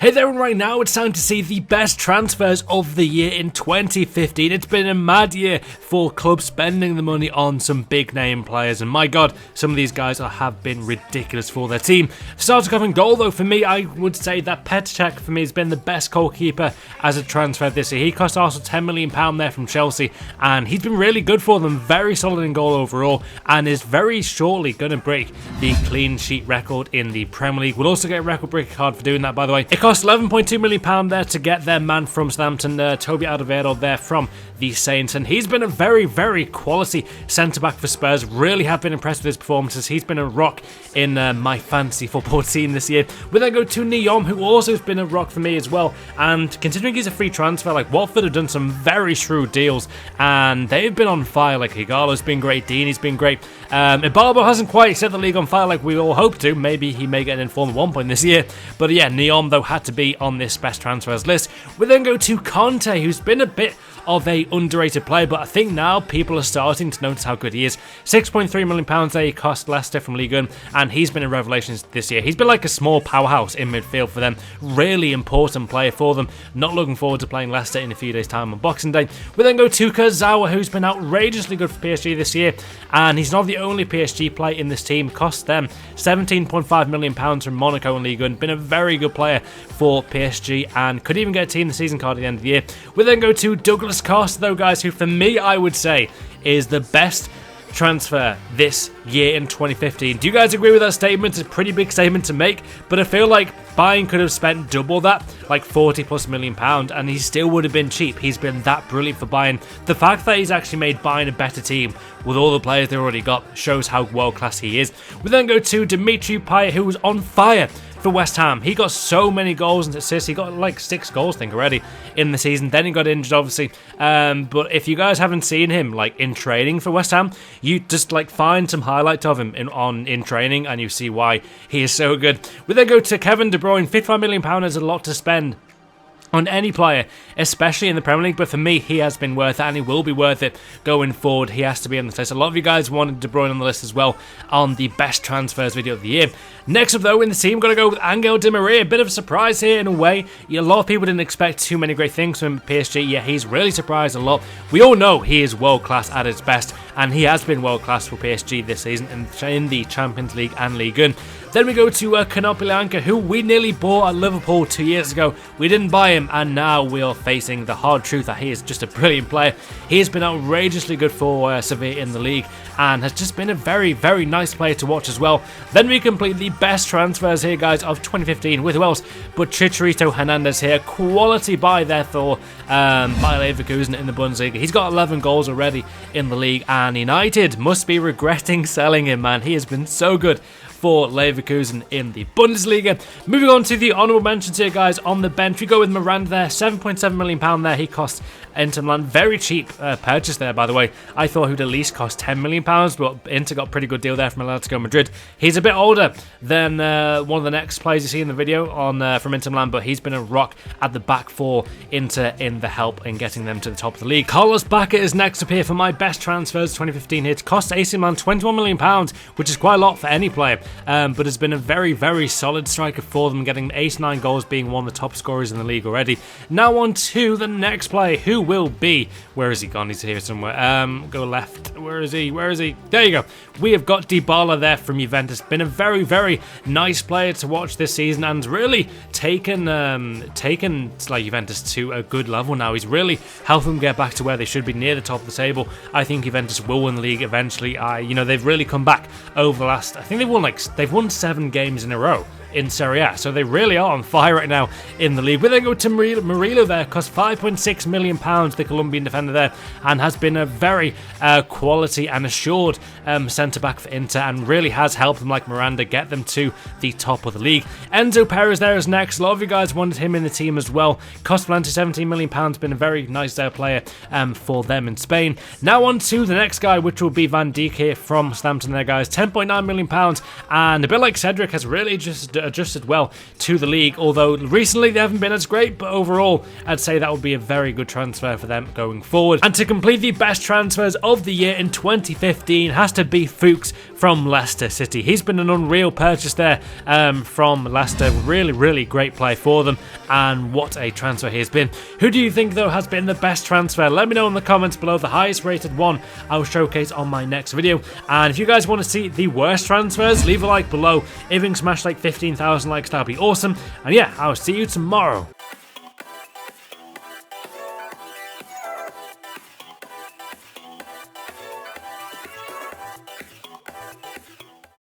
Hey there, and right now it's time to see the best transfers of the year in 2015. It's been a mad year for clubs spending the money on some big name players, and my god, some of these guys have been ridiculous for their team. Starting off in goal though, for me, I would say that Petr for me has been the best goalkeeper as a transfer this year. He cost Arsenal £10 million there from Chelsea, and he's been really good for them, very solid in goal overall, and is very shortly going to break the clean sheet record in the Premier League. We'll also get a record breaking card for doing that, by the way. It cost £11.2 million there to get their man from Southampton, Toby Alderweireld there from the Saints, and he's been a very, very quality centre-back for Spurs. Really have been impressed with his performances. He's been a rock in my fantasy football team this year. We then go to Neom, who also has been a rock for me as well, and considering he's a free transfer, like Watford have done some very shrewd deals, and they've been on fire. Like Igalo's been great, Deeney's been great. Ibarbo hasn't quite set the league on fire like we all hope to. Maybe he may get an informed at one point this year, but yeah, Neom though had to be on this best transfers list. We then go to Conte, who's been a bit of a underrated player, but I think now people are starting to notice how good he is. £6.3 million there he cost Leicester from Ligue 1, and he's been a revelation this year. He's been like a small powerhouse in midfield for them. Really important player for them. Not looking forward to playing Leicester in a few days' time on Boxing Day. We then go to Kazama, who's been outrageously good for PSG this year, and he's not the only PSG player in this team. Cost them £17.5 million from Monaco in Ligue 1. Been a very good player for PSG, and could even get a team the season card at the end of the year. We then go to Douglas Costa though, guys, who for me I would say is the best transfer this year in 2015. Do you guys agree with that statement? It's a pretty big statement to make, but I feel like Bayern could have spent double that, like £40+ million, and he still would have been cheap. He's been that brilliant for Bayern. The fact that he's actually made Bayern a better team with all the players they've already got shows how world class he is. We then go to Dimitri Peyer, who was on fire for West Ham. He got so many goals and assists. He got like 6 goals, I think, already in the season. Then he got injured, obviously. But if you guys haven't seen him like in training for West Ham, you just like find some highlights of him in training, and you see why he is so good. We then go to Kevin De Bruyne. £55 million is a lot to spend on any player, especially in the Premier League, but for me, he has been worth it, and he will be worth it going forward. He has to be on this list. A lot of you guys wanted De Bruyne on the list as well on the best transfers video of the year. Next up, though, in the team, I'm going to go with Angel Di Maria. A bit of a surprise here in a way. A lot of people didn't expect too many great things from PSG. Yeah, he's really surprised a lot. We all know he is world-class at his best, and he has been world-class for PSG this season in the Champions League and Ligue 1. Then we go to Konoplyanka, who we nearly bought at Liverpool 2 years ago. We didn't buy him, and now we are facing the hard truth that he is just a brilliant player. He has been outrageously good for Sevilla in the league, and has just been a very, very nice player to watch as well. Then we complete the best transfers here, guys, of 2015 with who else but Chicharito Hernandez here. Quality buy there for by Leverkusen in the Bundesliga. He's got 11 goals already in the league, and United must be regretting selling him, man. He has been so good for Leverkusen in the Bundesliga. Moving on to the honourable mentions here, guys. On the bench, we go with Miranda there, £7.7 million there. He cost Inter Milan. Very cheap purchase there, by the way. I thought he would at least cost £10 million, but Inter got a pretty good deal there from Atletico Madrid. He's a bit older than one of the next players you see in the video on from Inter Milan, but he's been a rock at the back for Inter in the help in getting them to the top of the league. Carlos Bacca is next up here for my best transfers 2015 here. It cost AC Milan £21 million, which is quite a lot for any player. But has been a very, very solid striker for them, getting 89 goals, being one of the top scorers in the league already. Now on to the next player, who will be... Where is he gone? He's here somewhere. Go left. Where is he? Where is he? There you go. We have got Dibala there from Juventus. Been a very, very nice player to watch this season, and really taken like Juventus to a good level now. He's really helped them get back to where they should be, near the top of the table. I think Juventus will win the league eventually. They've really come back over the last... I think they've won 7 games in a row in Serie A, so they really are on fire right now in the league. We then go to Murillo there, cost £5.6 million, the Colombian defender there, and has been a very quality and assured centre-back for Inter, and really has helped them, like Miranda, get them to the top of the league. Enzo Perez there is next. A lot of you guys wanted him in the team as well. Cost Valencia £17 million, been a very nice player for them in Spain. Now on to the next guy, which will be Van Dijk here from Southampton there, guys. £10.9 million, and a bit like Cedric, has really just adjusted well to the league, although recently they haven't been as great, but overall I'd say that would be a very good transfer for them going forward. And to complete the best transfers of the year in 2015 has to be Fuchs from Leicester City. He's been an unreal purchase there from Leicester. Really great play for them, and what a transfer he has been. Who do you think though has been the best transfer? Let me know in the comments below. The highest rated one I'll showcase on my next video. And if you guys want to see the worst transfers, leave a like below. If you can smash like 15,000 likes, that'd be awesome. And yeah, I'll see you tomorrow.